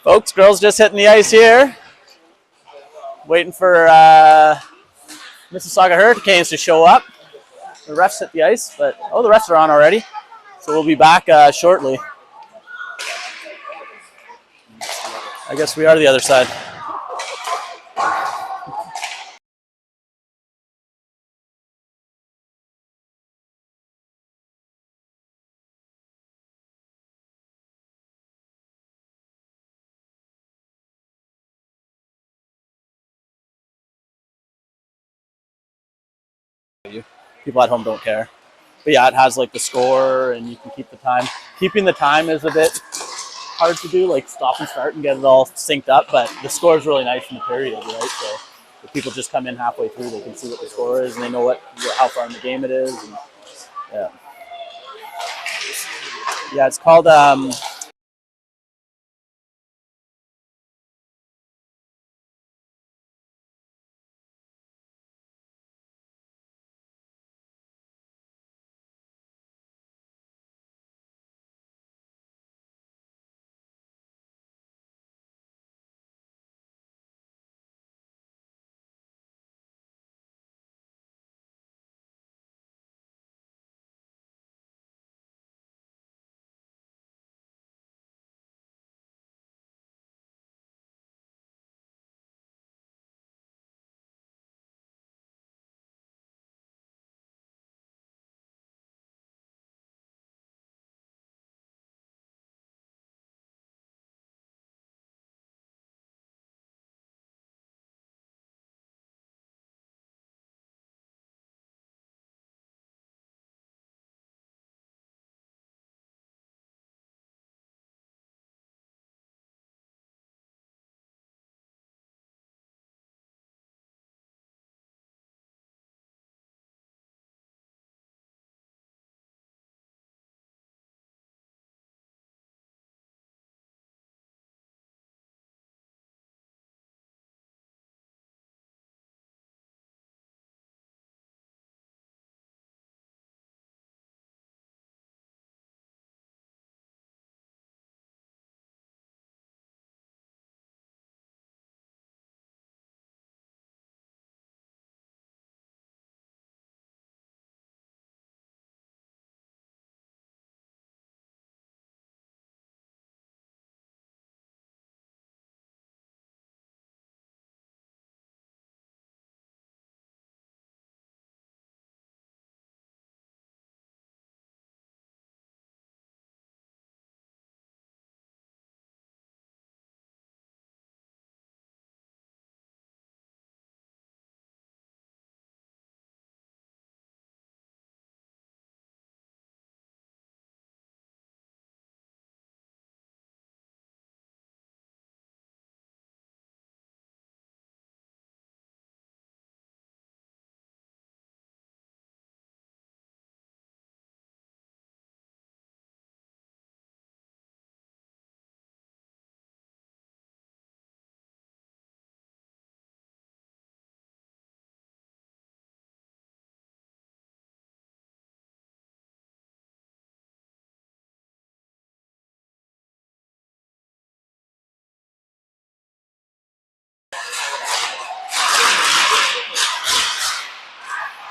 Folks, girls just hitting the ice here. Waiting for Mississauga Hurricanes to show up. The refs hit the ice, but the refs are on already. So we'll be back shortly. I guess we are the other side. People at home don't care. But yeah, it has like the score and you can keep the time. Keeping the time is a bit hard to do, like stop and start and get it all synced up, but the score is really nice in the period, right? So if people just come in halfway through, they can see what the score is and they know how far in the game it is. And, yeah, it's called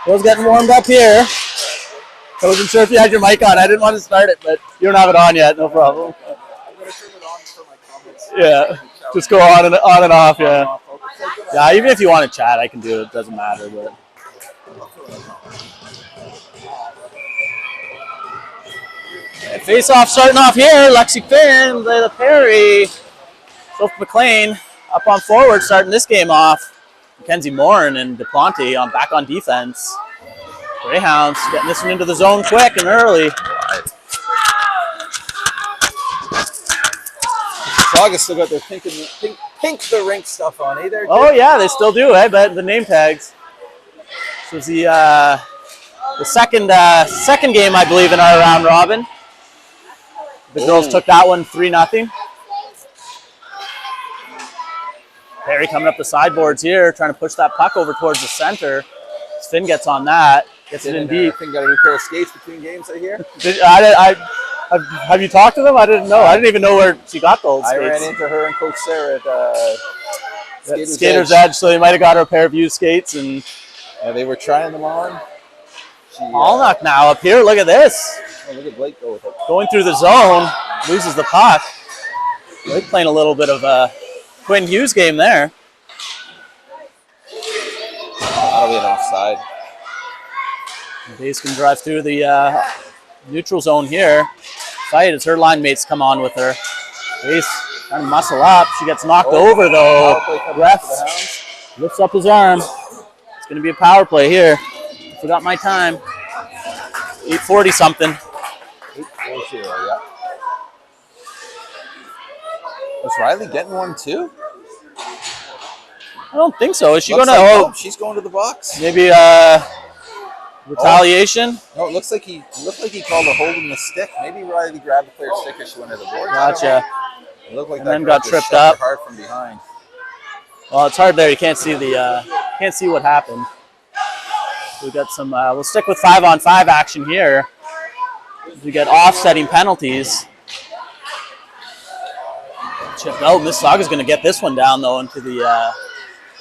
I was getting warmed up here. I wasn't sure if you had your mic on. I didn't want to start it, but you don't have it on yet. No problem. I'm going to turn it on for my comments. Yeah, just go on and off. Yeah, yeah. Even if you want to chat, I can do it. It doesn't matter. But face off starting off here. Lexi Finn, the Perry, Sophie McLean up on forward, starting this game off. Mackenzie Morin and DePlante back on defense. Greyhounds getting this one into the zone quick and early. Mississauga still got their pink the rink stuff on, eh? There. Oh yeah, they still do. I bet the name tags. This was the second game, I believe, in our round robin. The girls took that one 3-0. Perry coming up the sideboards here, trying to push that puck over towards the center. Finn gets on that, gets it in deep. Finn got a new pair of skates between games, I hear. I Have you talked to them? I didn't know. I didn't even know where she got the old skates. I ran into her and Coach Sarah at Skater's Edge. So they might have got her a pair of used skates, and they were trying them on. Allnock now up here. Look at this. Oh, look at Blake go with it. Going through the zone, loses the puck. Blake playing a little bit of a Quinn Hughes game there. That'll be an offside. Base can drive through the neutral zone here. Fight as her line mates come on with her. Base trying to muscle up. She gets knocked over though. Ref lifts up his arm. It's going to be a power play here. Forgot my time. 8:40 something. 8:40, yeah. Was Riley getting one too? I don't think so. Is she Looks going to? like, Oh, she's going to the box. Maybe retaliation. No, it looks like he called her holding the stick. Maybe Riley grabbed the player's stick as she went to the board. Gotcha. It looked like And that then girl got just tripped shoved up. her hard from behind. Well, it's hard there. You can't see what happened. We got some. We'll stick with 5-on-5 action here. We get offsetting penalties. Chipped out. Mississauga's going to get this one down though into the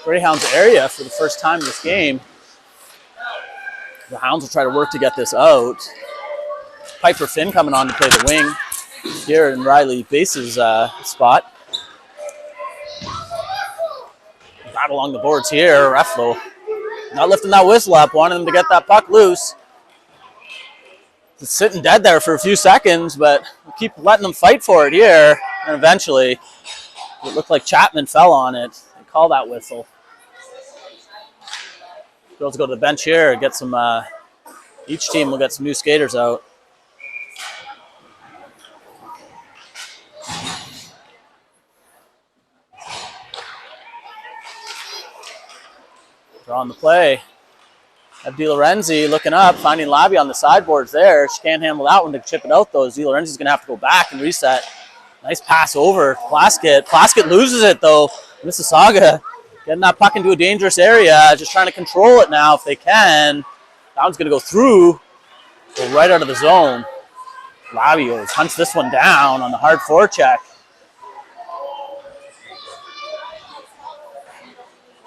Greyhounds area for the first time in this game. The Hounds will try to work to get this out. Piper Finn coming on to play the wing here in Riley Base's spot. Right along the boards here. Ref though not lifting that whistle up, wanting them to get that puck loose. It's sitting dead there for a few seconds, but we'll keep letting them fight for it here. And eventually, it looked like Chapman fell on it. They call that whistle. Girls go to the bench here, get some, each team will get some new skaters out. Drawing the play. Have Di Lorenzi looking up, finding Labby on the sideboards there. She can't handle that one to chip it out though. Di Lorenzi's going to have to go back and reset. Nice pass over Plaskett. Plaskett loses it though. Mississauga getting that puck into a dangerous area, just trying to control it now if they can. That one's going to go through, go right out of the zone. Labby hunts this one down on the hard forecheck.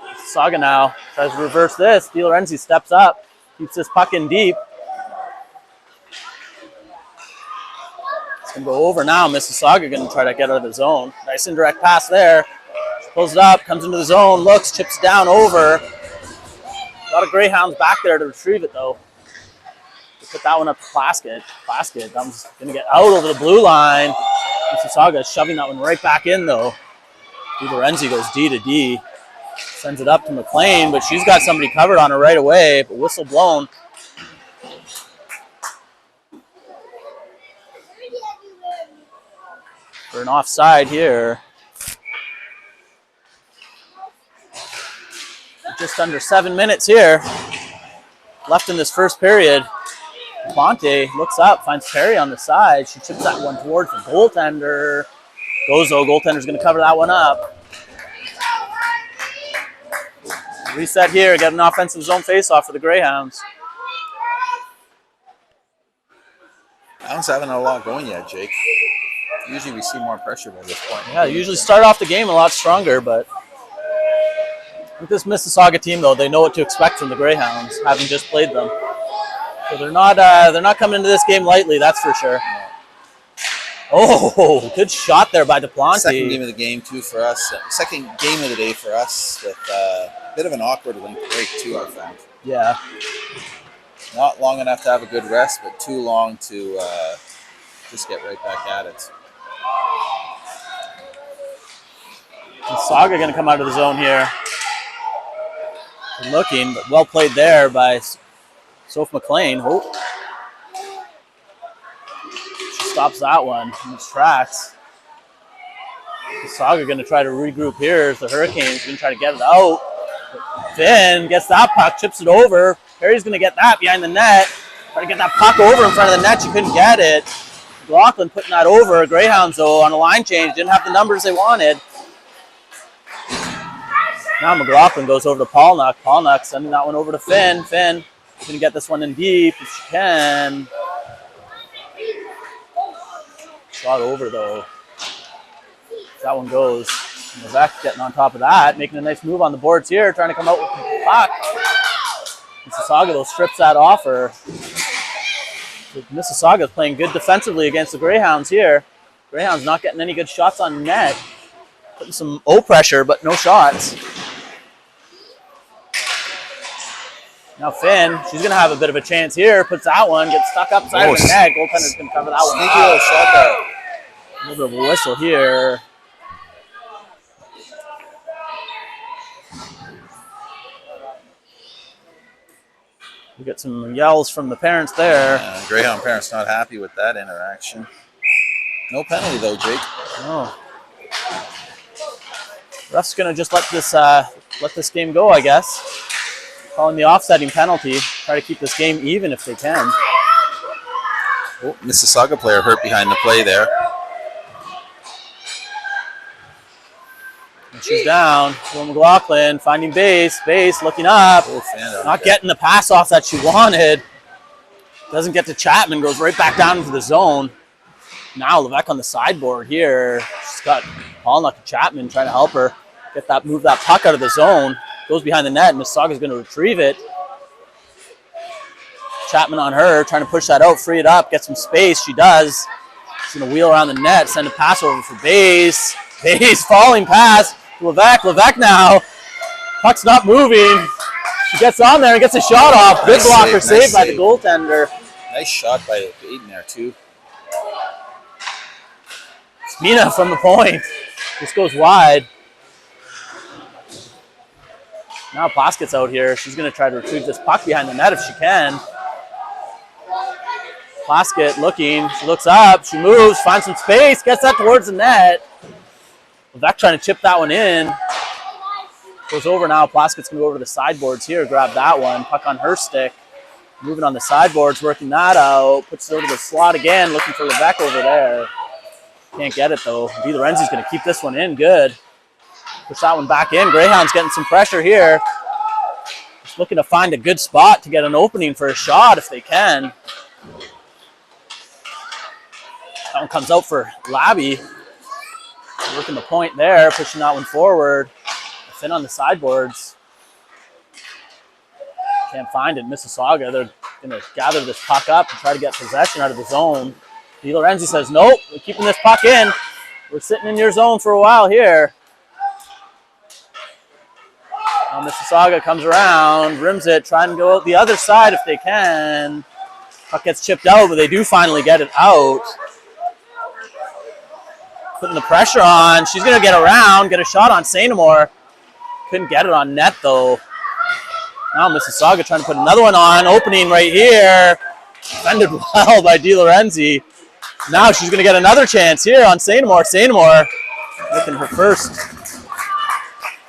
Mississauga now tries to reverse this. Di Lorenzi steps up, keeps this puck in deep. It's going to go over now. Mississauga going to try to get out of the zone. Nice indirect pass there. Pulls it up, comes into the zone, looks, chips down over. A lot of Greyhounds back there to retrieve it though. They put that one up to Plaskett. Plaskett comes going to get out over the blue line. Mississauga shoving that one right back in though. Di Lorenzi goes D to D. Sends it up to McLean, but she's got somebody covered on her right away, but whistle blown. For an offside here. Just under 7 minutes here left in this first period. Ponte looks up, finds Perry on the side. She chips that one towards the goaltender. Goes though, goaltender's going to cover that one up. Reset here, get an offensive zone faceoff for the Greyhounds. Hounds haven't had a lot going yet, Jake. Usually we see more pressure by this point. Yeah, usually start off the game a lot stronger, but with this Mississauga team, though, they know what to expect from the Greyhounds, having just played them. So they're not coming into this game lightly, that's for sure. Oh, good shot there by DePlante. Second game of the game, too, for us. Second game of the day for us with a bit of an awkward link break, too, I found. Yeah. Not long enough to have a good rest, but too long to just get right back at it. Saga going to come out of the zone here. Looking, but well played there by Soph McLean. Oh. She stops that one in its tracks. Saga going to try to regroup here as the Hurricanes going to try to get it out. Finn gets that puck, chips it over. Perry's going to get that behind the net. Try to get that puck over in front of the net. She couldn't get it. McLaughlin putting that over. Greyhounds, though, on a line change. Didn't have the numbers they wanted. Now McLaughlin goes over to Paulnuck. Paulnuck sending that one over to Finn. Finn going to get this one in deep if she can. Shot over though. That one goes. Levesque getting on top of that, making a nice move on the boards here, trying to come out with the puck. Mississauga though strips that off her. So Mississauga is playing good defensively against the Greyhounds here. Greyhounds not getting any good shots on net. Putting some O pressure, but no shots. Now Finn, she's going to have a bit of a chance here. Puts that one, gets stuck upside of the net. Goaltender's going to cover that one. Sneaky little shot there. A little bit of a whistle here. We get some yells from the parents there. Greyhound parents not happy with that interaction. No penalty though, Jake. Oh. Ref's going to just let this game go, I guess. Calling the offsetting penalty. Try to keep this game even if they can. Oh, Mississauga player hurt behind the play there. And she's down. Will McLaughlin finding base. Base looking up. Not getting the pass off that she wanted. Doesn't get to Chapman. Goes right back down into the zone. Now Levesque on the sideboard here. She's got Pollock and Chapman trying to help her move that puck out of the zone. Goes behind the net. Mississauga's going to retrieve it. Chapman on her, trying to push that out, free it up, get some space. She does. She's going to wheel around the net, send a pass over for Base. Base falling pass. Levesque. Levesque now. Puck's not moving. She gets on there and gets a shot off. Good blocker saved by the goaltender. Nice shot by Aiden there too. Mina from the point. This goes wide. Now Plaskett's out here. She's going to try to retrieve this puck behind the net if she can. Plaskett looking. She looks up. She moves. Finds some space. Gets that towards the net. Levesque trying to chip that one in. Goes over now. Plaskett's going to go over to the sideboards here. Grab that one. Puck on her stick. Moving on the sideboards. Working that out. Puts it over the slot again. Looking for Levesque over there. Can't get it though. D. Lorenzi's going to keep this one in. Good. Push that one back in. Greyhound's getting some pressure here. Just looking to find a good spot to get an opening for a shot if they can. That one comes out for Labby. Working the point there, pushing that one forward. Finn on the sideboards. Can't find it. Mississauga, they're going to gather this puck up and try to get possession out of the zone. D. Lorenzi says, nope, we're keeping this puck in. We're sitting in your zone for a while here. Now Mississauga comes around, rims it, trying to go out the other side if they can. Puck gets chipped out, but they do finally get it out. Putting the pressure on. She's going to get around, get a shot on Sainamore. Couldn't get it on net, though. Now Mississauga trying to put another one on. Opening right here. Defended well by D. Lorenzi. Now she's going to get another chance here on Sainamore. Sainamore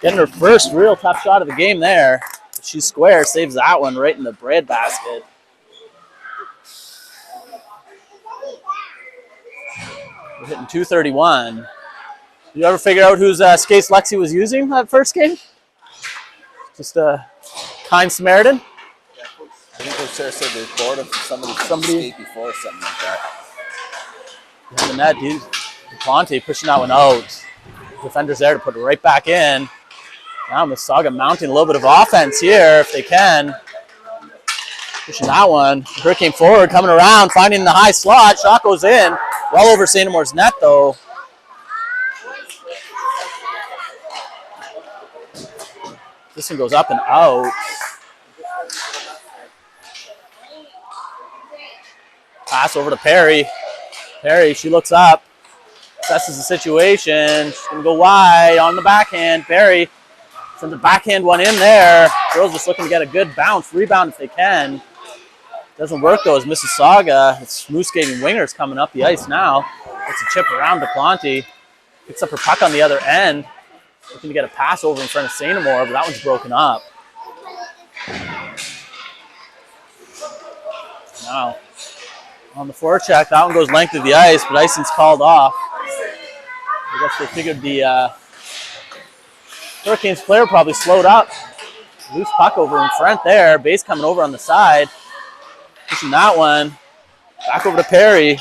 getting her first real tough shot of the game there. She's square, saves that one right in the breadbasket. We're hitting 231. You ever figure out whose skates Lexi was using that first game? Just a kind Samaritan? Yeah, I think Coach Sarah said they're bored of somebody skate before or something like that. Behind the net, dude. Ponte pushing that one out. Defenders there to put it right back in. Now Mississauga mounting a little bit of offense here if they can. Pushing that one. Hurricane forward, coming around, finding the high slot. Shot goes in. Well over Sainamore's net, though. This one goes up and out. Pass over to Perry. Perry, she looks up. Assesses the situation. She's going to go wide on the backhand. Perry sends a backhand one in there. Girls just looking to get a good bounce, rebound if they can. Doesn't work though as Mississauga. It's smooth skating wingers coming up the ice now. Gets a chip around to Planty. Picks up her puck on the other end. Looking to get a pass over in front of Sainamore, but that one's broken up. Now, on the forecheck, that one goes length of the ice, but icing's called off. I guess they figured the Hurricanes player probably slowed up. Loose puck over in front there. Base coming over on the side. Pushing that one. Back over to Perry.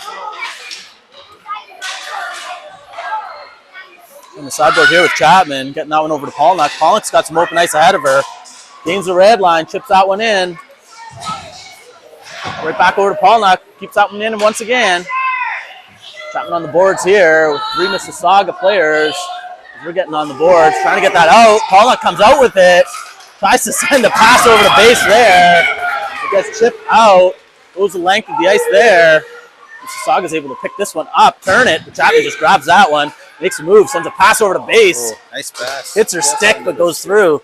On the sideboard here with Chapman, getting that one over to Pollock. Pollock's got some open ice ahead of her. Gains the red line, chips that one in. Right back over to Pollock, keeps that one in, and once again, Chapman on the boards here with 3 Mississauga players. We're getting on the boards, trying to get that out. Pollock comes out with it, tries to send a pass over the base there. It gets chipped out, goes the length of the ice there. Mississauga's able to pick this one up, turn it, but Chapman just grabs that one, makes a move, sends a pass over the base. Oh, nice pass. Hits her stick, but goes through.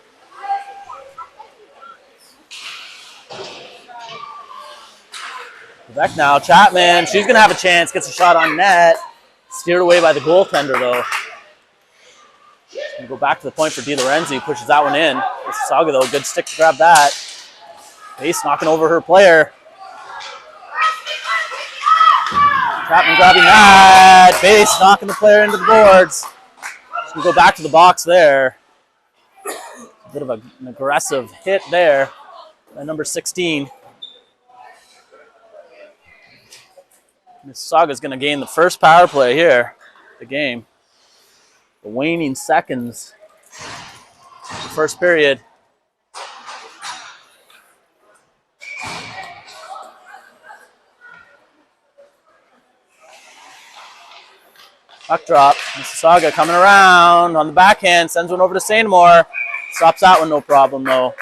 Back now, Chapman, she's going to have a chance, gets a shot on net. Steered away by the goaltender, though. Going to go back to the point for Di Lorenzi, pushes that one in. Mississauga, though, good stick to grab that. Base knocking over her player. Chapman grabbing that. Base knocking the player into the boards. She's going to go back to the box there. A bit of an aggressive hit there by number 16. Mississauga is going to gain the first power play here, the game. The waning seconds, the first period. Puck drop. Mississauga coming around on the backhand, sends one over to Sainamore. Stops that one, no problem though.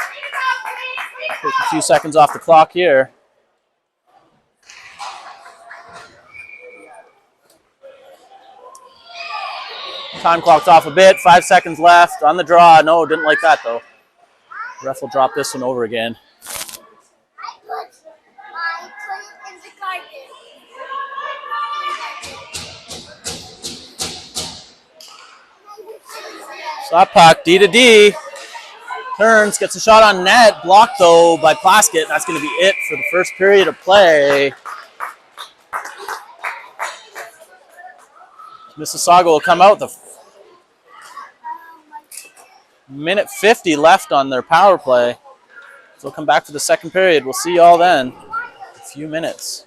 Take a few seconds off the clock here. Time clock's off a bit, 5 seconds left on the draw. No, didn't like that though. Ref will drop this one over again. Stop puck, D to D. Turns, gets a shot on net, blocked though by Plaskett. That's going to be it for the first period of play. Mississauga will come out with a minute 50 left on their power play. So we'll come back to the second period. We'll see y'all then in a few minutes.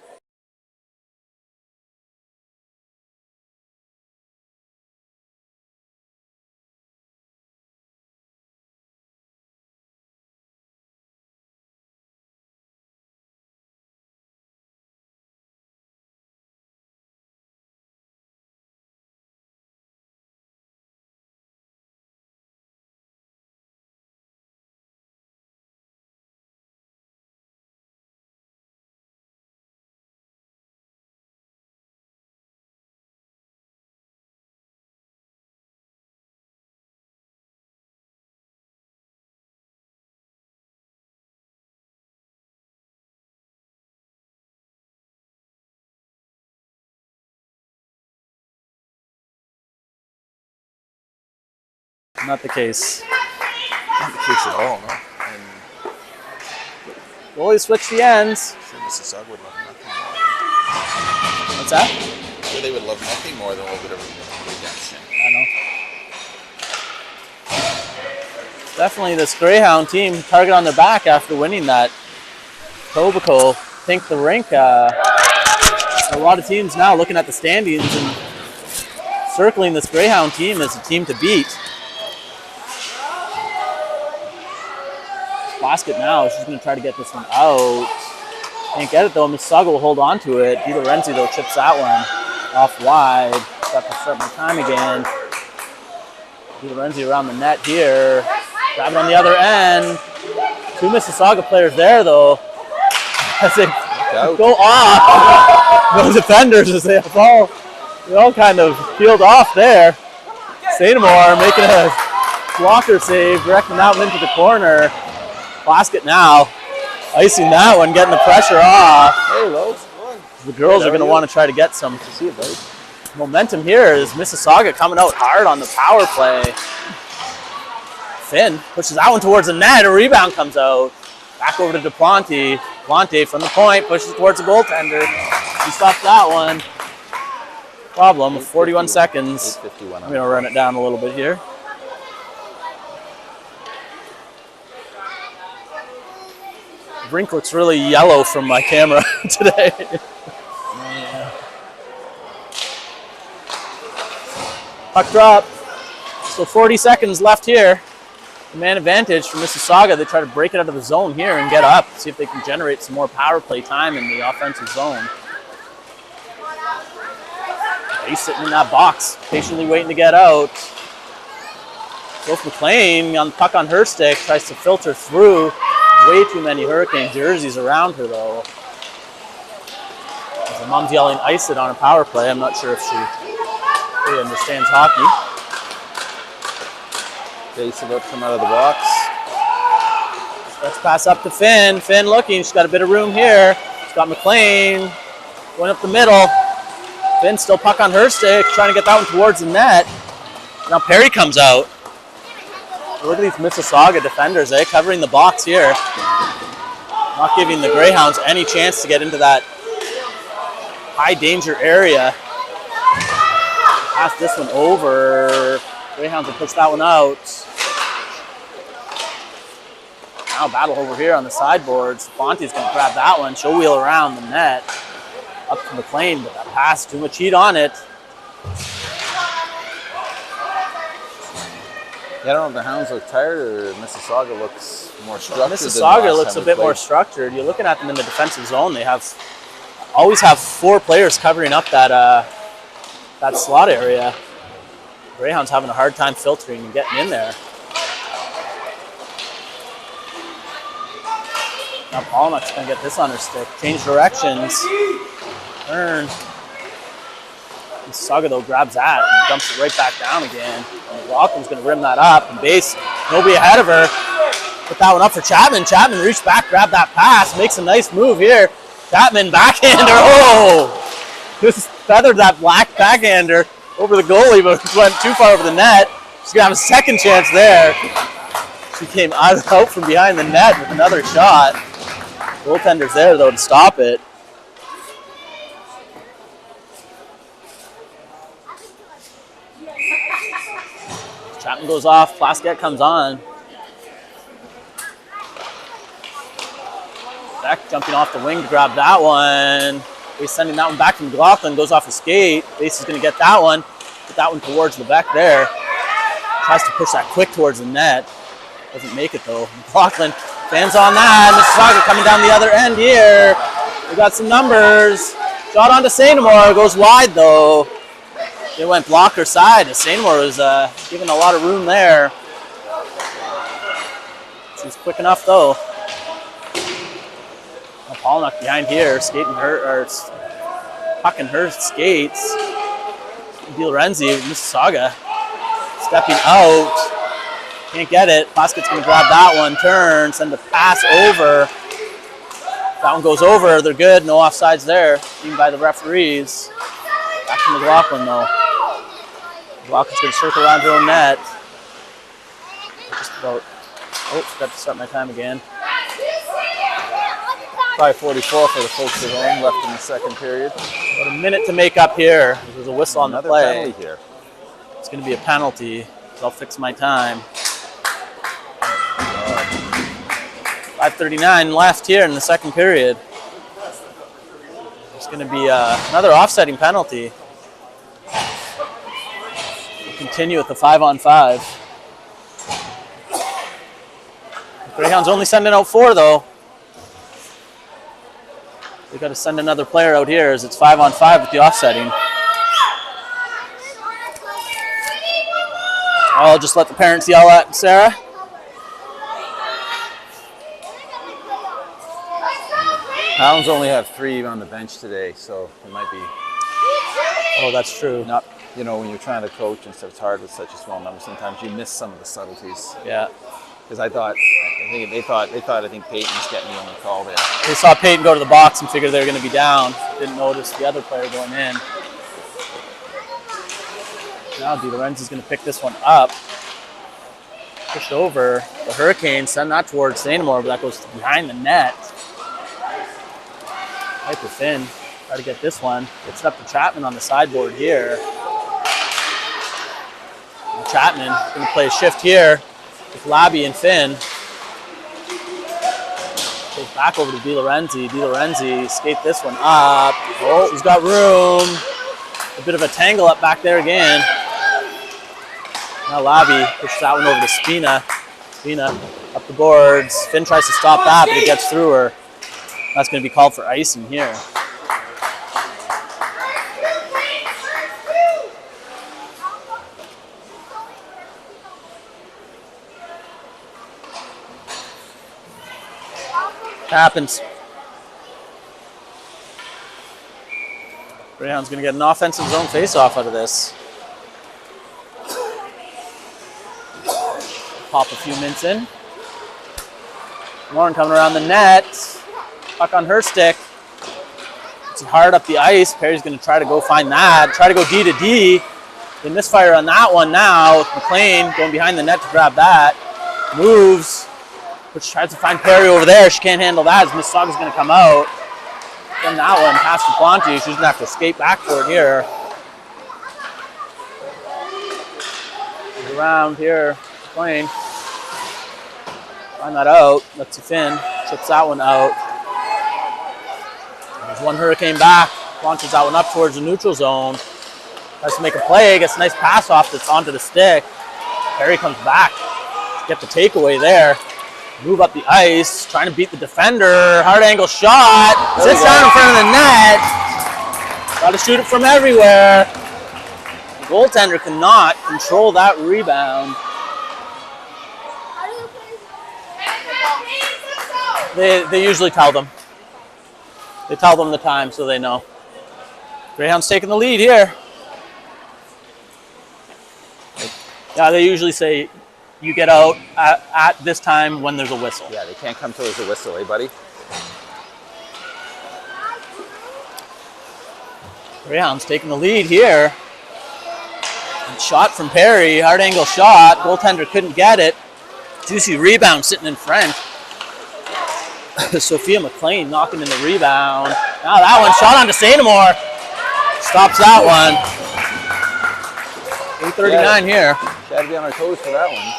Not the case. Not the case at all, no. And Goalie switch the ends. sure Mississauga would love nothing more. What's that? Sure they would love nothing more than a little bit of redemption. I know. Definitely this Greyhound team, target on their back after winning that. Tobico, Pink the Rink. A lot of teams now looking at the standings and circling this Greyhound team as a team to beat. Basket now, she's going to try to get this one out. Can't get it though. Mississauga will hold on to it. Di Lorenzi though chips that one off wide. Got to start my time again. Di Lorenzi around the net here. Grab it on the other end. 2 Mississauga players there though. As they go off. Those defenders as they all kind of peeled off there. Sainamore making a blocker save, directing that one into the corner. Basket now, icing that one, getting the pressure off. Hey, Lowe's. The girls are going to want to try to get some momentum here as Mississauga coming out hard on the power play. Finn pushes that one towards the net. A rebound comes out. Back over to Duplanti. Duplanti from the point, pushes towards the goaltender. He stops that one. Problem with 41 seconds. I'm going to run it down a little bit here. The rink looks really yellow from my camera today. Puck drop. So 40 seconds left here. The man advantage for Mississauga. They try to break it out of the zone here and get up, see if they can generate some more power play time in the offensive zone. He's sitting in that box, patiently waiting to get out. Soph McLean on the puck on her stick, tries to filter through. Way too many Hurricane jerseys around her though. Her mom's yelling ice it on a power play. I'm not sure if she really understands hockey. Base about to come out of the box. Let's pass up to Finn. Finn looking, she's got a bit of room here. She's got McLean going up the middle. Finn still puck on her stick, trying to get that one towards the net. Now Perry comes out. Look at these Mississauga defenders, covering the box here. Not giving the Greyhounds any chance to get into that high danger area. Pass this one over. Greyhounds will push that one out. Now battle over here on the sideboards. Fonte's going to grab that one. She'll wheel around the net. Up to McLean, but that pass, too much heat on it. Yeah, I don't know if the Hounds look tired or Mississauga looks more structured. Mississauga looks a bit more structured. You're looking at them in the defensive zone. They always have 4 players covering up that slot area. Greyhounds having a hard time filtering and getting in there. Now Pollock's going to get this on her stick. Change directions. Turn. Mississauga though grabs that and dumps it right back down again. And McLaughlin's going to rim that up and base. Nobody ahead of her. Put that one up for Chapman. Chapman reached back, grabbed that pass, makes a nice move here. Chapman backhander. Oh! Just feathered that black backhander over the goalie, but went too far over the net. She's going to have a second chance there. She came out from behind the net with another shot. Goaltender's there though to stop it. Chapman goes off, Plaskett comes on. Beck jumping off the wing to grab that one. He's sending that one back to McLaughlin, goes off a skate. Base is going to get that one. Put that one towards the Beck there. Tries to push that quick towards the net. Doesn't make it though. McLaughlin, fans on that. Mississauga coming down the other end here. We got some numbers. Shot onto Sainamore, goes wide though. It went blocker side. Sainamore was given a lot of room there. She's quick enough though. Pollock behind here, skating her, or pucking her skates. Di Lorenzi, Mississauga, stepping out. Can't get it. Plaskett's going to grab that one, turn, send a pass over. That one goes over. They're good. No offsides there, even by the referees. Back to McLaughlin though. McLaughlin's going to circle around her own net. Just about. Oh, forgot to start my time again. Probably 44 for the folks at home left in the second period. About a minute to make up here. There's a whistle on the play. Penalty here. It's going to be a penalty. So I'll fix my time. 5:39 left here in the second period. It's going to be another offsetting penalty. We'll continue with the 5-on-5. The Greyhounds only sending out 4 though. We've got to send another player out here as it's 5-on-5 with the offsetting. I'll just let the parents yell at Sarah. Hounds only have 3 on the bench today, so it might be. Oh, that's true. Not, when you're trying to coach and stuff, it's hard with such a small number. Sometimes you miss some of the subtleties. Yeah. Because I think Peyton was getting the only call there. They saw Peyton go to the box and figured they were going to be down. Didn't notice the other player going in. Now Di Lorenzi's going to pick this one up. Push over the Hurricanes, send that towards Sainamore, but that goes behind the net. Hyper Finn, try to get this one. Gets it up to Chapman on the sideboard here. And Chapman going to play a shift here with Labby and Finn. Goes back over to Di Lorenzi. Di Lorenzi skate this one up. Oh, she's got room. A bit of a tangle up back there again. Now Labby pushes that one over to Spina. Spina up the boards. Finn tries to stop that, but it gets through her. That's going to be called for icing here. Happens. Greyhound's going to get an offensive zone face-off out of this. Pop a few minutes in. Lauren coming around the net. Puck on her stick. It's hard up the ice. Perry's going to try to go find that. Try to go D to D. They misfire on that one now. McLean going behind the net to grab that. Moves. Which tries to find Perry over there. She can't handle that as Mississauga's going to come out. Then that one past the Planty. She's going to have to skate back for it here. Goes around here. McLean. Find that out. Lets it in. Chips that one out. There's one Hurricane back. Launches that one up towards the neutral zone. Tries to make a play. Gets a nice pass off that's onto the stick. Perry comes back. Get the takeaway there. Move up the ice. Trying to beat the defender. Hard angle shot. Sits down in front of the net. Got to shoot it from everywhere. The goaltender cannot control that rebound. They usually tell them. They tell them the time so they know. Greyhounds taking the lead here. Yeah, they usually say you get out at this time when there's a whistle. Yeah, they can't come till there's a whistle, eh, buddy? Greyhounds taking the lead here. And shot from Perry, hard angle shot. Goaltender couldn't get it. Juicy rebound sitting in front. Sophia McLean knocking in the rebound. Now that one shot onto Sainamore. Stops that one. 8:39 here. Got to be on our toes for that one.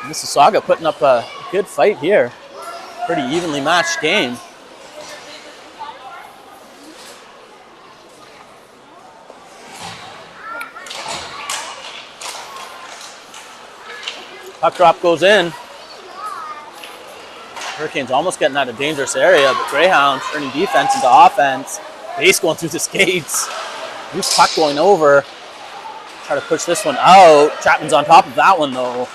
Mississauga putting up a good fight here. Pretty evenly matched game. Puck drop goes in. Hurricanes almost getting out of dangerous area, but Greyhounds turning defense into offense. Base going through the skates. Loose puck going over. Try to push this one out. Chapman's on top of that one though.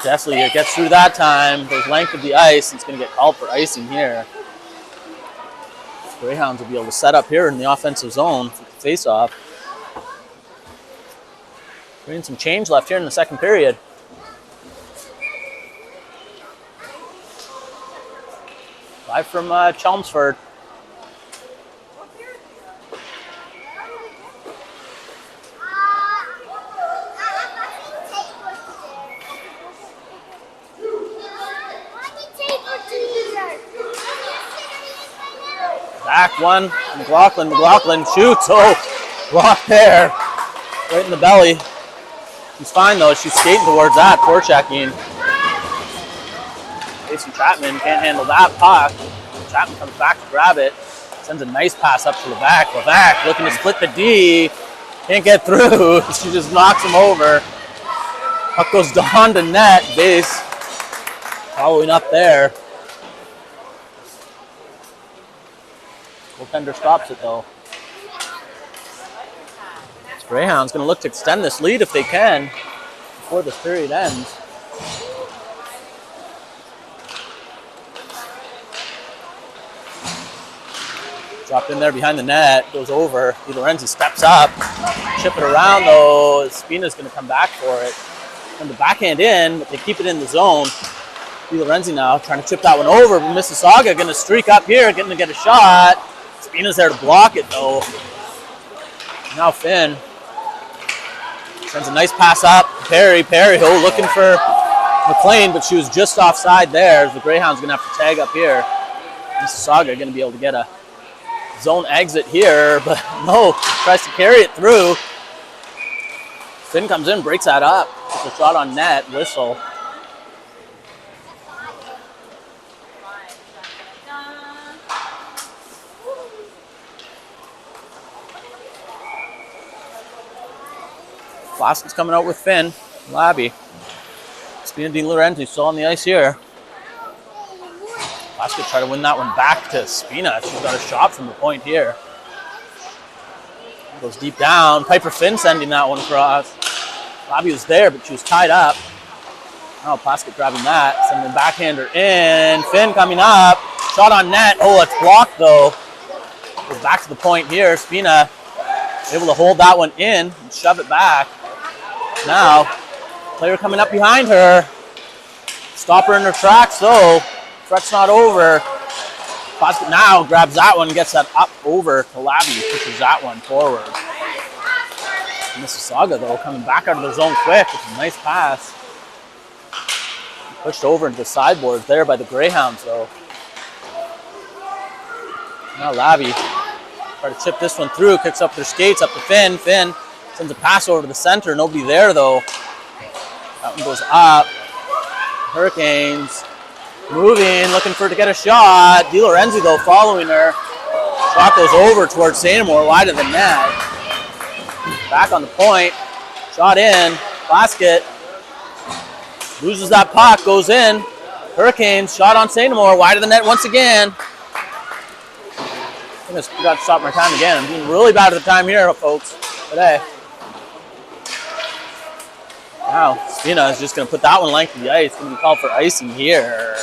Definitely it gets through that time. Goes length of the ice. It's going to get called for icing here. Greyhounds will be able to set up here in the offensive zone for the face-off. Getting some change left here in the second period. Live from Chelmsford. Back one. McLaughlin. McLaughlin shoots. Oh, block there. Right in the belly. She's fine though. She's skating towards that. Forechecking. Jason Chapman can't handle that puck. Chapman comes back to grab it. Sends a nice pass up to Levac. Levac looking to split the D. Can't get through. She just knocks him over. Puck goes down to net. Base following up there. Goaltender stops it though. Greyhounds going to look to extend this lead if they can before this period ends. Dropped in there behind the net, goes over. Di Lorenzi steps up, chip it around though. Spina's going to come back for it. And the backhand in, but they keep it in the zone. Di Lorenzi now trying to chip that one over. Mississauga going to streak up here, getting to get a shot. Spina's there to block it though. Now Finn. Sends a nice pass up. Perry looking for McLean, but she was just offside there. The Greyhounds going to have to tag up here. Mississauga going to be able to get a zone exit here, but no, tries to carry it through. Finn comes in, breaks that up. It's a shot on net, whistle. Plasket's coming out with Finn. Labby. Spina Di Lorenzi still on the ice here. Plaskett try to win that one back to Spina. She's got a shot from the point here. Goes deep down. Piper Finn sending that one across. Labby was there, but she was tied up. Now Plaskett grabbing that. Sending backhander in. Finn coming up. Shot on net. Oh, it's blocked though. Goes back to the point here. Spina able to hold that one in and shove it back. Now, player coming up behind her. Stop her in her tracks though. Threat's not over. Plaskett now grabs that one, gets that up over to Labby, pushes that one forward. Mississauga though coming back out of the zone quick. It's a nice pass. Pushed over into the sideboards there by the Greyhounds though. Now Labby try to chip this one through, kicks up their skates up to Finn. Finn sends a pass over to the center. Nobody there though. That one goes up. Hurricanes moving, looking for to get a shot. Di Lorenzi though following her. Shot goes over towards Sanamore, wide of the net. Back on the point. Shot in. Plaskett loses that puck, goes in. Hurricanes shot on Sanamore, wide of the net once again. I just got to stop my time again. I'm doing really bad at the time here, folks, today. Now, Spina is just going to put that one length of the ice. Going to be called for icing here.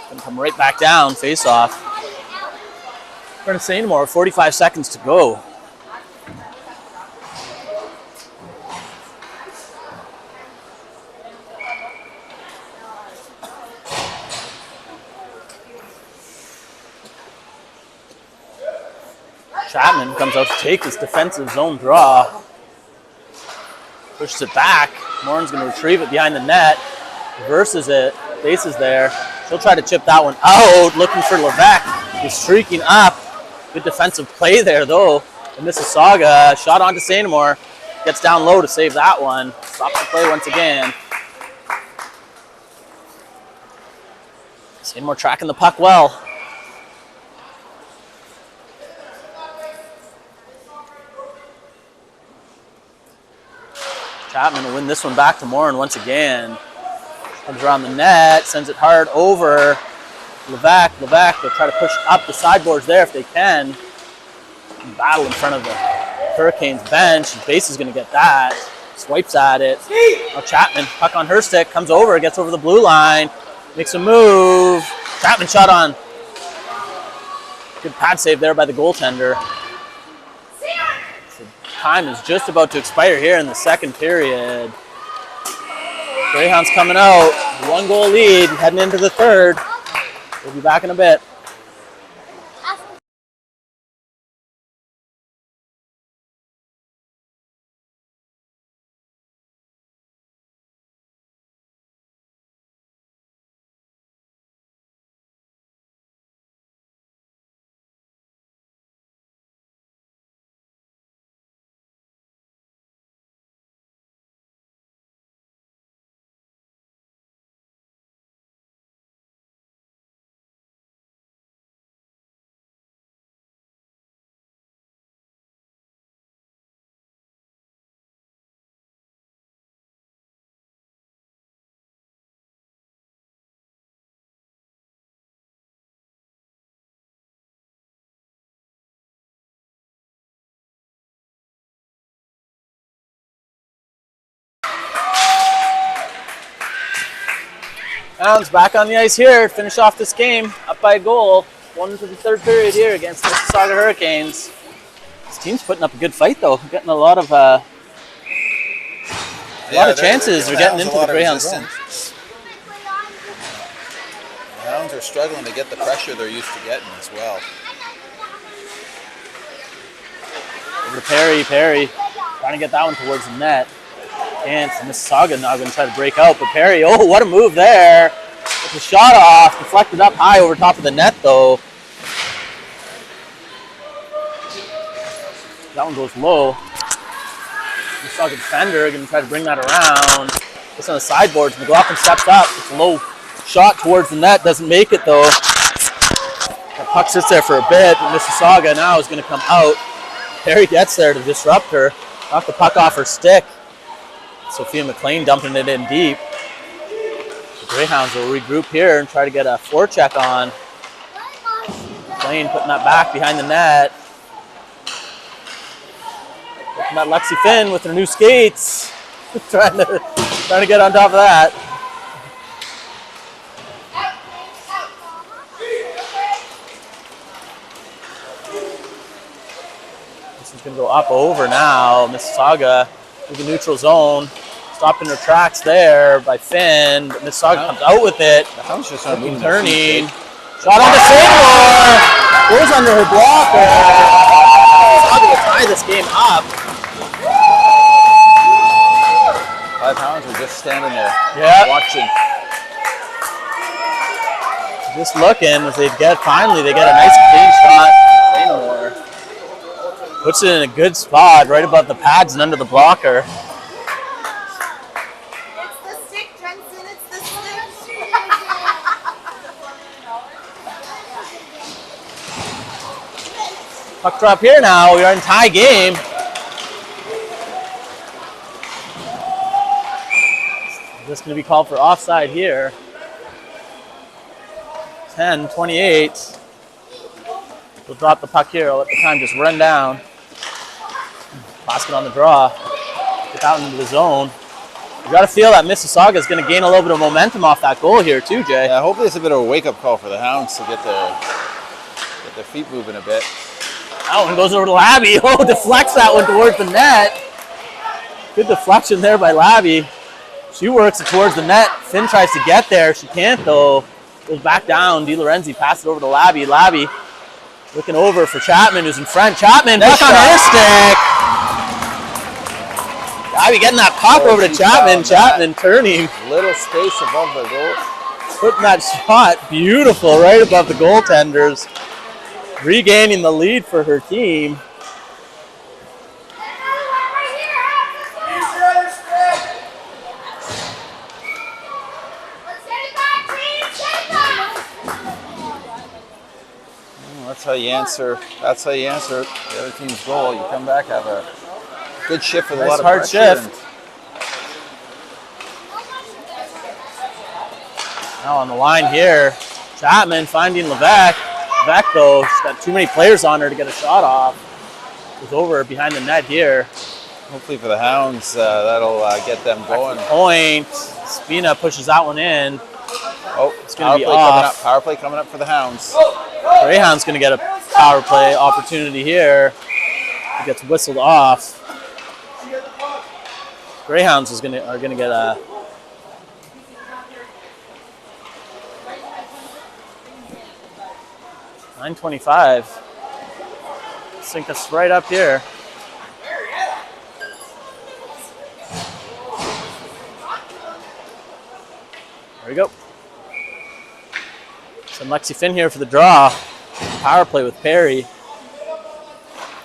Going to come right back down, face off. Brennan Sanamore, 45 seconds to go. Chapman comes out to take this defensive zone draw. Pushes it back. Morin's going to retrieve it behind the net. Reverses it. Base is there. She'll try to chip that one out. Looking for Levesque. He's streaking up. Good defensive play there, though. And Mississauga shot onto Sanamore. Gets down low to save that one. Stops the play once again. Sanamore tracking the puck well. Chapman will win this one back to Morin once again. Comes around the net, sends it hard over Levesque. Levesque will try to push up the sideboards there if they can. Battle in front of the Hurricanes bench. Base is going to get that. Swipes at it. Now Chapman, puck on her stick, comes over, gets over the blue line, makes a move. Chapman shot on. Good pad save there by the goaltender. Time is just about to expire here in the second period. Greyhounds coming out. 1-goal lead heading into the third. We'll be back in a bit. Hounds back on the ice here. Finish off this game up by a goal. Going into the third period here against the Mississauga Hurricanes. This team's putting up a good fight though. Getting a lot of chances. They're getting into the Greyhounds zone. The Hounds are struggling to get the pressure they're used to getting as well. Over to Perry. Perry trying to get that one towards the net. And Mississauga now going to try to break out, but Perry, oh, what a move there. With the shot off, deflected up high over top of the net, though. That one goes low. Mississauga defender going to try to bring that around. It's on the sideboards. McLaughlin steps up. It's a low shot towards the net. Doesn't make it, though. The puck sits there for a bit, but Mississauga now is going to come out. Perry gets there to disrupt her. Knock the puck off her stick. Sophia McLean dumping it in deep. The Greyhounds will regroup here and try to get a forecheck on. McLean putting that back behind the net. Looking at Lexi Finn with her new skates. trying to get on top of that. This is going to go up over now. Mississauga through the neutral zone. Stopped in her tracks there by Finn. But Mississauga comes out with it. The Hounds just aren't moving. Turning. Shot on the Seymour. Goes under her blocker. Mississauga will tie this game up. 5 Hounds are just standing there, watching. Just looking as they get a nice clean shot. Seymour puts it in a good spot, right above the pads and under the blocker. It's the stick, Jensen. It's the stick. Puck drop here now. We are in tie game. Just going to be called for offside here. 10-28. We'll drop the puck here. I'll let the time just run down. Basket on the draw. Get out into the zone. You got to feel that Mississauga is going to gain a little bit of momentum off that goal here too, Jay. Yeah, hopefully it's a bit of a wake-up call for the Hounds to get their feet moving a bit. That one goes over to Labby. Oh, deflects that one towards the net. Good deflection there by Labby. She works it towards the net. Finn tries to get there. She can't, though. Goes back down. DiLorenzi passes it over to Labby. Labby looking over for Chapman, who's in front. Chapman, puck on her stick. Labby getting that pop over to Chapman. Chapman turning. Little space above the goal. Putting that shot beautiful right above the goaltenders. Regaining the lead for her team. That's how you answer. That's how you answer the other team's goal. You come back, have a good shift with a lot of hard pressure. shift. Now on the line here, Chapman finding Levesque. Levesque, though, she's got too many players on her to get a shot off. Goes over behind the net here. Hopefully for the Hounds, that'll get them going. Point. Spina pushes that one in. Oh, it's going to be off. Power play coming up for the Hounds. Greyhound's going to get a power play opportunity here. It gets whistled off. Greyhounds are going to get a 9:25. Sync us right up here. There we go. Send Lexi Finn here for the draw. Power play with Perry.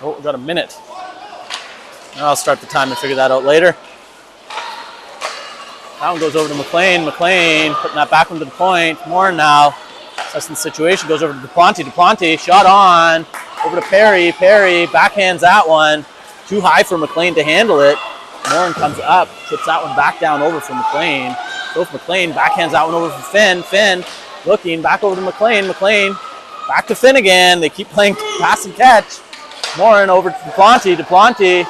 Oh, we've got a minute. I'll start the time and figure that out later. That one goes over to McLean. McLean putting that back into the point. More now. Assessing the situation. Goes over to Duplanti. Duplanti shot on. Over to Perry. Perry backhands that one. Too high for McLean to handle it. Morin comes up. Chips that one back down over for McLean. Both McLean backhands that one over for Finn. Finn looking back over to McLean. McLean back to Finn again. They keep playing pass and catch. Morin over to Duplanti. Duplanti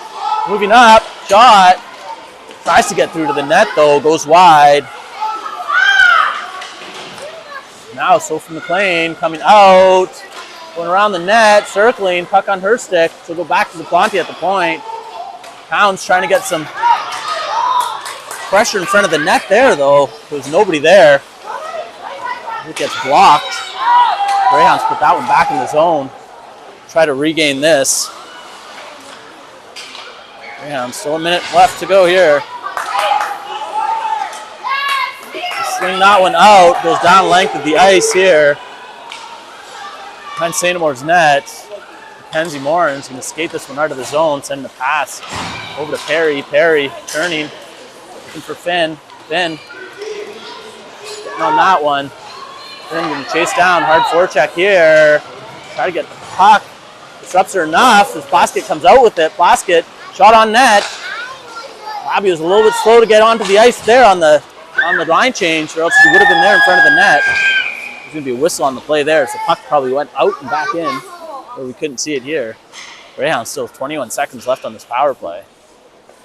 moving up. Shot. Tries to get through to the net though. Goes wide. Now Sophie McLean coming out. Going around the net. Circling. Puck on her stick. She'll go back to Duplanti at the point. Pounds trying to get some pressure in front of the net there though. There's nobody there. It gets blocked. Greyhounds put that one back in the zone. Try to regain this. Greyhounds, still a minute left to go here. Swing that one out. Goes down length of the ice here. Behind St. Amour's net. Mackenzie Morin's going to skate this one out of the zone. Send the pass over to Perry. Perry turning. Looking for Finn. Finn getting on that one. Finn going to chase down. Hard forecheck here. Try to get the puck. Disrupts her enough as Plaskett comes out with it. Plaskett shot on net. Labby was a little bit slow to get onto the ice there on the line change, or else he would have been there in front of the net. There's going to be a whistle on the play there, so the puck probably went out and back in, where we couldn't see it here. Greyhounds still have 21 seconds left on this power play.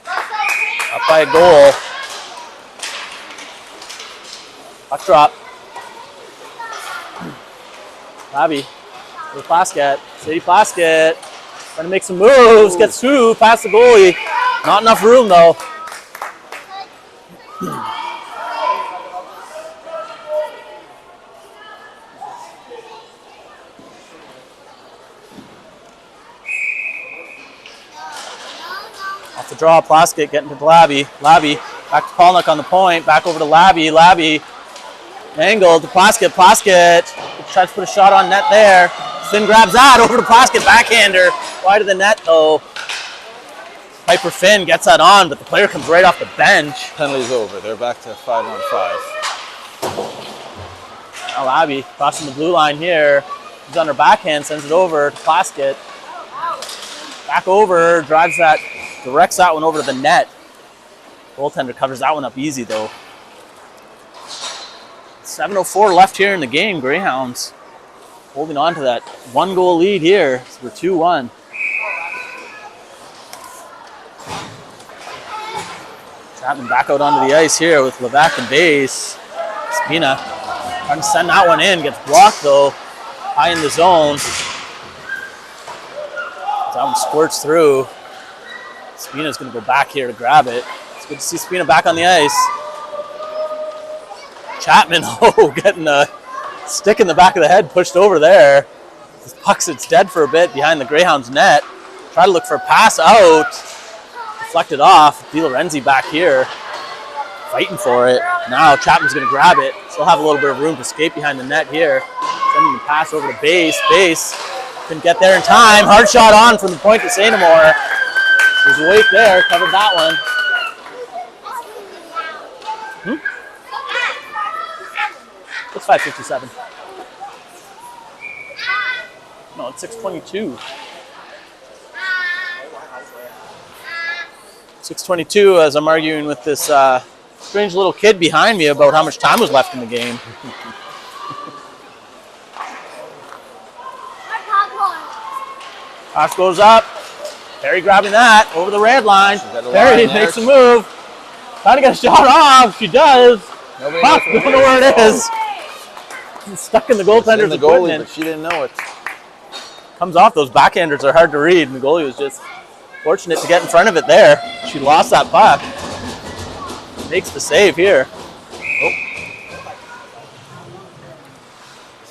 Up by a goal. Puck drop. Labby with Plaskett. Sadie Plaskett trying to make some moves. Gets through past the goalie. Not enough room though. Off the draw, Plaskett getting to Labby. Labby back to Polnick on the point. Back over to Labby. Labby angled to Plaskett. Plaskett tries to put a shot on net there. Finn grabs that over to Plaskett. Backhander. Wide of the net though. Piper Finn gets that on, but the player comes right off the bench. Penalty's over. They're back to 5-on-5. Now Labby crossing the blue line here. He's on her backhand, sends it over to Plaskett. Back over, drives that, directs that one over to the net. Goaltender covers that one up easy though. 7:04 left here in the game. Greyhounds holding on to that 1-goal lead here. So we're 2-1. Chapman back out onto the ice here with Levac and base. Spina trying to send that one in. Gets blocked though. High in the zone. That one squirts through. Spina's going to go back here to grab it. It's good to see Spina back on the ice. Chapman, getting a stick in the back of the head, pushed over there. This puck sits dead for a bit behind the Greyhounds net. Try to look for a pass out. Deflected off. Di Lorenzi back here, fighting for it. Now Chapman's going to grab it. Still have a little bit of room to escape behind the net here. Sending the pass over to base. Base couldn't get there in time. Hard shot on from the point to Sainamore. There's a wake there. Covered that one. It's 5:57. No, it's 6:22. 6:22 as I'm arguing with this strange little kid behind me about how much time was left in the game. Pass goes up. Perry grabbing that over the red line. Perry makes a move. Trying to get a shot off. She does. Puck, don't know where it is. It's stuck in the goaltender's equipment. But she didn't know it. Comes off. Those backhanders are hard to read, and the goalie was just fortunate to get in front of it there. She lost that puck. Makes the save here. Oh.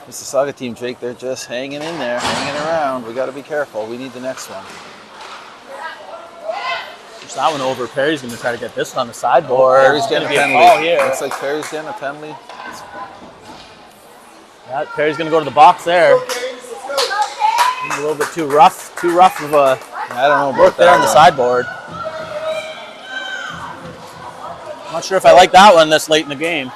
Mississauga team, Jake, they're just hanging in there, hanging around. We got to be careful. We need the next one. Push that one over. Perry's going to try to get this one on the sideboard. Perry's getting a penalty. Here. Looks like Perry's getting a penalty. Yeah, Perry's going to go to the box there. A little bit too rough of a I don't know work there on the sideboard. I'm not sure if I like that one this late in the game.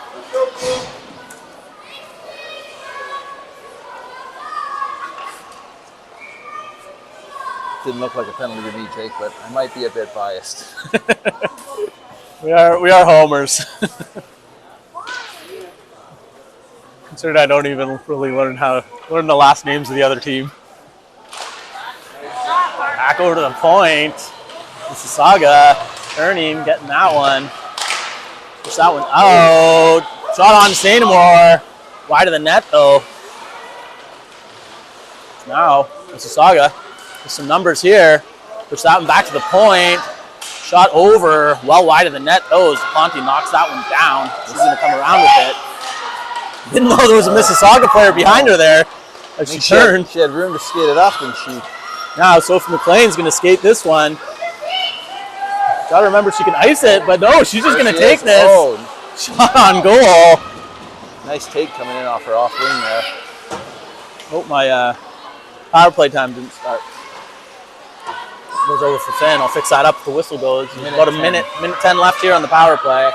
Didn't look like a penalty to me, Jake, but I might be a bit biased. We are homers. Considering I don't even really learn the last names of the other team. Back over to the point. Mississauga turning, getting that one. Push that one out. Shot on Sainamore. Wide of the net though. Now Mississauga with some numbers here. Push that one back to the point. Shot over, well wide of the net though. Ponte knocks that one down. She's going to come around with it. Didn't know there was a Mississauga player behind her there. As she turned. She had room to skate it up, and she. Now Sophie McLean's going to skate this one. Got to remember she can ice it, but no, she's just going to take this. Oh. Shot on goal. Nice take coming in off her off wing there. Oh, my power play time didn't start. Goes over for Finn. I'll fix that up if the whistle goes. About a minute 10 left here on the power play.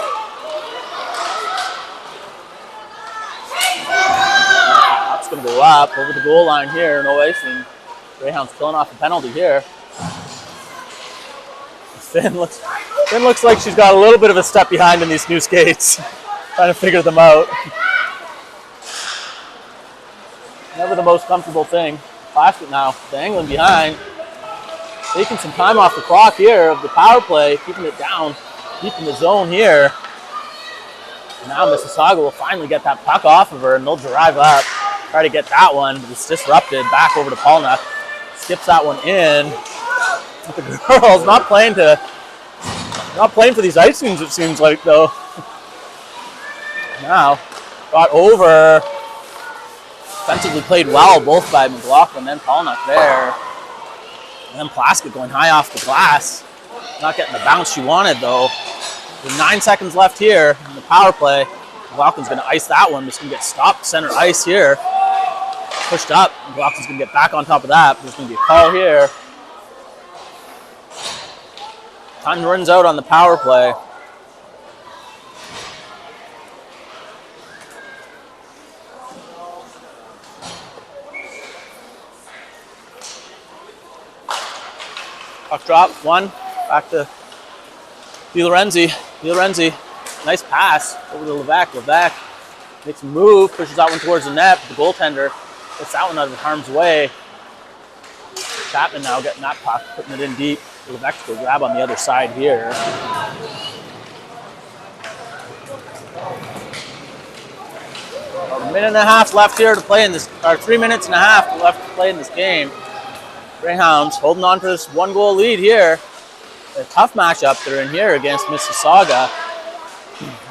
That's going to go up over the goal line here. No icing. Greyhounds pulling off a penalty here. Finn looks Finn looks like she's got a little bit of a step behind in these new skates. Trying to figure them out. Never the most comfortable thing. Plastic now, dangling behind. Taking some time off the clock here of the power play, keeping it down, deep in the zone here. Now Mississauga will finally get that puck off of her, and they'll drive up, try to get that one, but it's disrupted. Back over to Paulnuck. Skips that one in. But the girls not playing for these icings, it seems like, though. Now, got over. Defensively played well, both by McLaughlin and Paulnuck there. And then Plaskett going high off the glass. Not getting the bounce she wanted, though. With 9 seconds left here in the power play. McLaughlin's going to ice that one. Just going to get stopped center ice here. Pushed up. McLaughlin's going to get back on top of that. There's going to be a call here. Time runs out on the power play. Puck drop, one, back to DiLorenzi. DiLorenzi, nice pass over to Levesque. Levesque makes a move, pushes that one towards the net. The goaltender gets that one out of harm's way. Chapman now getting that puck, putting it in deep. Levesque will grab on the other side here. About a minute and a half left here to play in this, or 3 minutes and a half left to play in this game. Greyhounds holding on to this 1-goal lead here. A tough matchup they're in here against Mississauga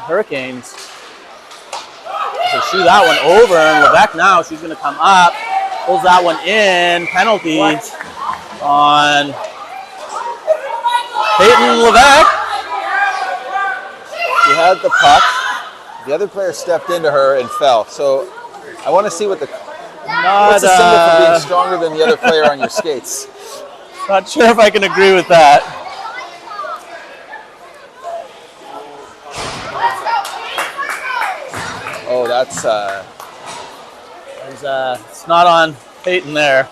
Hurricanes. They shoot that one over, and Levesque now, she's going to come up. Pulls that one in. Penalty on Peyton Levesque. She had the puck. The other player stepped into her and fell. So I want to see what what's the symbol for being stronger than the other player on your skates? Not sure if I can agree with that. Oh, that's it's not on Peyton there.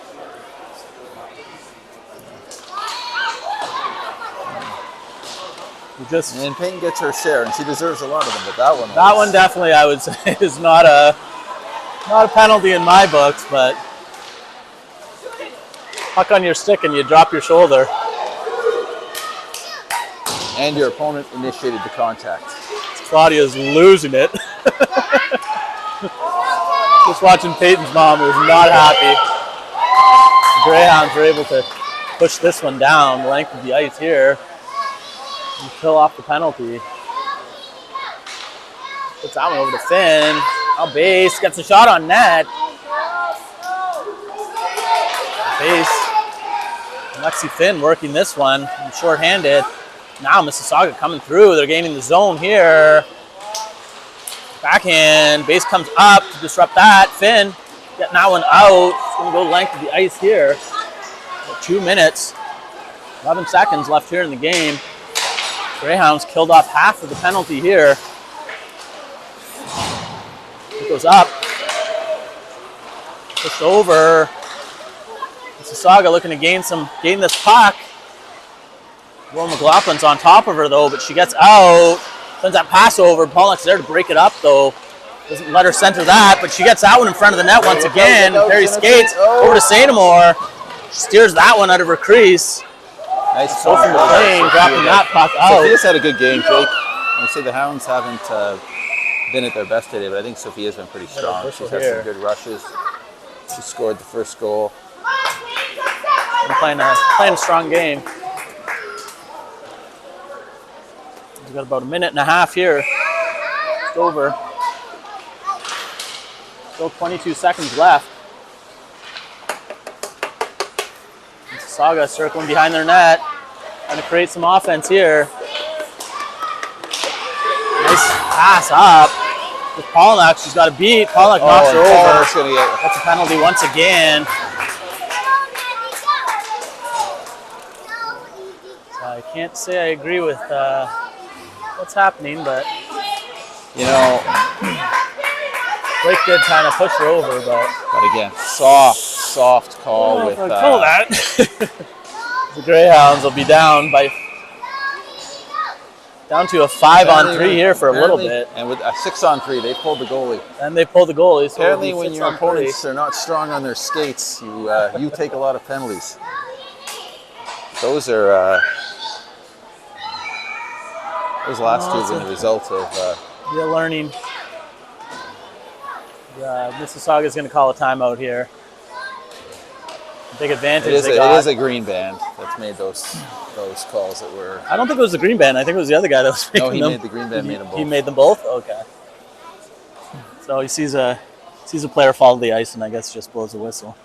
And Peyton gets her share, and she deserves a lot of them. But that one definitely, I would say, is not a penalty in my books. But puck on your stick and you drop your shoulder. And your opponent initiated the contact. Claudia's losing it. Just watching Peyton's mom, who's not happy. The Greyhounds were able to push this one down the length of the ice here and kill off the penalty. Puts that one over to Finn. Now Base gets a shot on net. Base. Lexi Finn working this one, short-handed. Now Mississauga coming through. They're gaining the zone here. Backhand. Base comes up to disrupt that. Finn getting that one out. It's going to go the length of the ice here. 2 minutes. 11 seconds left here in the game. Greyhounds killed off half of the penalty here. It goes up. Pushed over. Mississauga looking to gain this puck. Will McLaughlin's on top of her though, but she gets out. Sends that pass over. Pollock's there to break it up though. Doesn't let her center that, but she gets that one in front of the net once again. Perry skates over to Sainamore. She steers that one out of her crease. Nice so from the plane, dropping that puck out. Sophia's had a good game, Jake. I say the Hounds haven't been at their best today, but I think Sophia's been pretty strong. She's had some good rushes. She scored the first goal. Been playing a strong game. We've got about a minute and a half here. It's over. Still 22 seconds left. Mississauga circling behind their net. Trying to create some offense here. Nice pass up. With Pollock, she's got a beat. Pollock knocks her over. That's a penalty once again. So I can't say I agree with what's happening, but you know, Blake did kind of push her over, but again, soft call with. Call that. The Greyhounds will be down by Down to a 5-on-3 here for a little bit. And with a 6-on-3, they pulled the goalie. And they pulled the goalie. So Apparently when your opponents are not strong on their skates, you take a lot of penalties. Those are those last two have been the result of you're learning. Mississauga is going to call a timeout here. Big advantage. It is a green band that's made those calls that were. I don't think it was the green band. I think it was the other guy that was making them. No, he made the green band. Made them both. He made them both. Okay. So he sees a player fall to the ice, and I guess just blows a whistle.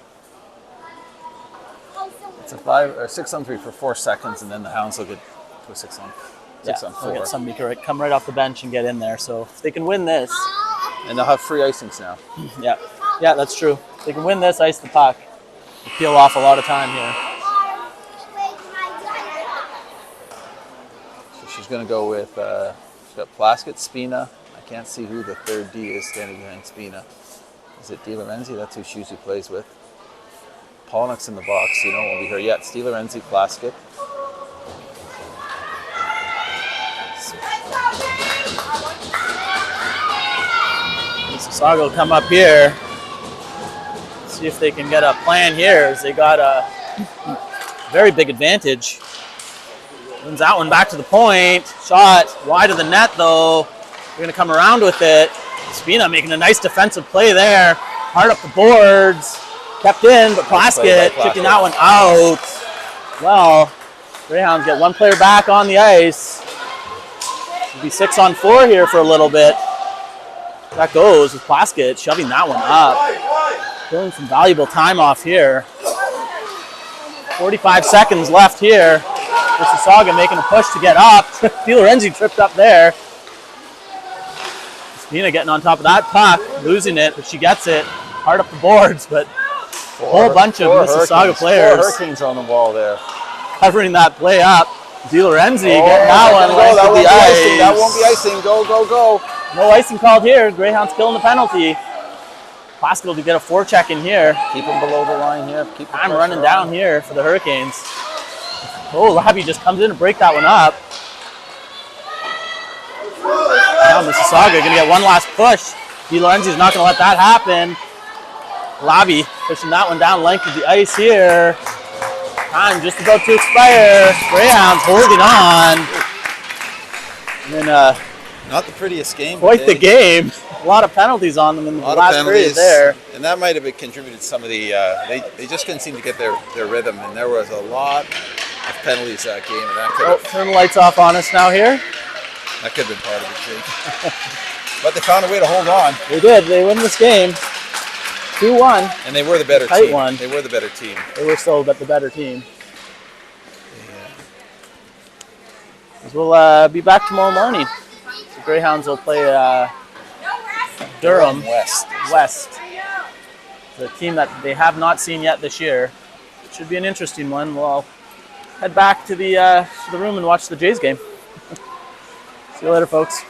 It's a 5 or 6-on-3 for 4 seconds, and then the Hounds will get to a 6-on-4. They'll get somebody to come right off the bench and get in there. So if they can win this, and they'll have free icings now. Yeah, that's true. If they can win this, ice the puck. They peel off a lot of time here. So she's going to go with, she's got Plaskett, Spina. I can't see who the third D is standing behind Spina. Is it Di Lorenzi? That's who she plays with. Polnick's in the box, so you know it won't be her yet. It's Di Lorenzi, Plaskett. Mississauga will come up here. See if they can get a plan here, as they got a very big advantage. Wins that one back to the point. Shot wide of the net, though. They're going to come around with it. Spina making a nice defensive play there. Hard up the boards. Kept in, but Plaskett kicking that one out. Well, Greyhounds get one player back on the ice. It'll be 6-on-4 here for a little bit. That goes with Plaskett shoving that one up. Pulling some valuable time off here. 45 seconds left here. Mississauga making a push to get up. Di Lorenzi tripped up there. Spina getting on top of that puck, losing it, but she gets it. Hard up the boards, but a whole bunch of Mississauga players. 4 Hurricanes on the wall there. Covering that play up. Di Lorenzi getting that one. That won't be icing. Go, go, go. No icing called here. Greyhounds killing the penalty. Plaskett to get a forecheck in here. Keep them below the line here. Keep time running down here for the Hurricanes. Oh, Labby just comes in to break that one up. Now Mississauga going to get one last push. Di Lorenzi's not going to let that happen. Labby pushing that one down length of the ice here. Time just about to expire. Greyhounds holding on. And then not the prettiest game. Quite the game. A lot of penalties on them in the last period there. And that might have contributed to some of the, they just couldn't seem to get their rhythm. And there was a lot of penalties that game. And that could turn the lights off on us now here. That could have been part of it, too. But they found a way to hold on. They did. They win this game. 2-1. And they were the better team. One. They were the better team. They were still the better team. Yeah. We'll be back tomorrow morning. The Greyhounds will play Durham West. The team that they have not seen yet this year. It should be an interesting one. We'll head back to the room and watch the Jays game. See you later, folks.